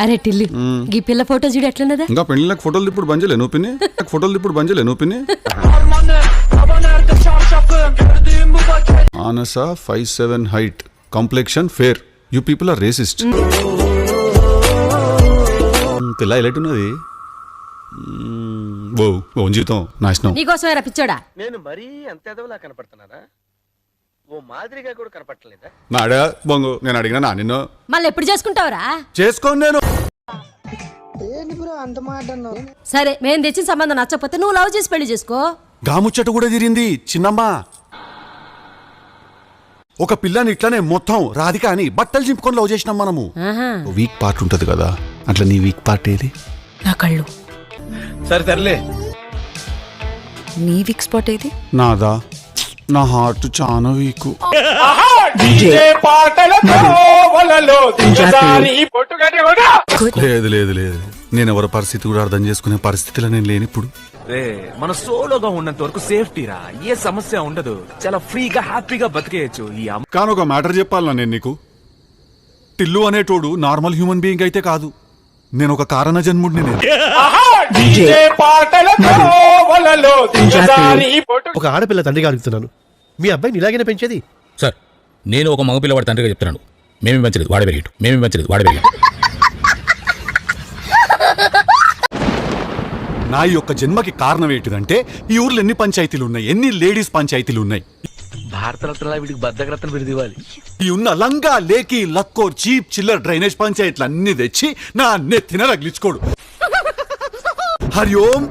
అరే టిల్లి ఈ పిల్ల ఫోటో చూడు ఎట్లున్నదా? ఇంకా పెళ్ళిళ్ళకి ఫోటోలు ఇప్పుడు బంజలే నువ్వు పిన్ని ఫోటోలు ఇప్పుడు బంజలే నువ్వు పిన్ని ఆనస 5'7" height complexion fair you people are racist పిల్ల ఎలైట్ ఉన్నది ఓ జీతం నాశనం నీకోసమే రా పిచ్చోడా. నేను మరీ అంత ఎదవలా కనపడుతున్నానా? ఓ మాదిరిగా కూడా కనపడలేదా? నాడా బొంగు నేను అడిగినా నా నిన్ను మళ్ళీ ఎప్పుడు చేసుకుంటావురా? చేసుకోండి నేను సరే మేము తెచ్చిన సంబంధం నచ్చకపోతే నువ్వు లవ్ చేసి పెళ్లి చేసుకో. గాముచ్చట కూడా తిరింది చిన్నమ్మ. ఒక పిల్లని ఇట్లానే మొత్తం రాధిక అని బట్టలు చింపుకొని లవ్ చేసినాం మనము. వీక్ పార్ట్ ఉంటది కదా, అట్లా నీ వీక్ పార్ట్ ఏది? నా కళ్ళు. సరే తరలే. నీ వీక్ స్పాట్ ఏది? నాదా, నా హార్ట్ చాలా వీక్. లేదు లేదు లేదు, నేను ఎవరి పరిస్థితి కూడా అర్థం చేసుకునే పరిస్థితిలో నేను లేని ఇప్పుడు. మన సోలోగా ఉన్నంత వరకు సేఫ్టీ రా, ఏ సమస్య ఉండదు, చాలా ఫ్రీగా హ్యాపీగా బతికేయచ్చు. కానీ ఒక మ్యాటర్ చెప్పాలన్నా నేను నీకు, టిల్లు అనేటోడు నార్మల్ హ్యూమన్ బీయింగ్ అయితే కాదు, నేను ఒక కారణ జన్ముడిని. నేను ఒక ఆడపిల్ల తండ్రిగా అడుగుతున్నాను, మీ అబ్బాయిని ఇలాగైనా పెంచేది? సార్, నేను ఒక మగపిల్లవాడి తండ్రిగా చెప్తున్నాను, మేమే పెంచలేదు వాడే పెరిగాడు, మేమే పెంచలేదు వాడే పెరిగాడు. నా యొక్క జన్మకి కారణం ఏంటిదంటే, ఈ ఊర్లో ఎన్ని పంచాయతీలు ఉన్నాయి, ఎన్ని లేడీస్ పంచాయతీలు ఉన్నాయి. భారతరత్న వీడికి బద్దకరత్న బిరుదు ఇవ్వాలి. ఈ ఉన్న లంగా లేకి లక్కో చీప్ చిల్లర్ డ్రైనేజ్ పంచాయతీలు అన్ని తెచ్చి నా నెత్తిన రగిలించుకోడు. హరి ఓం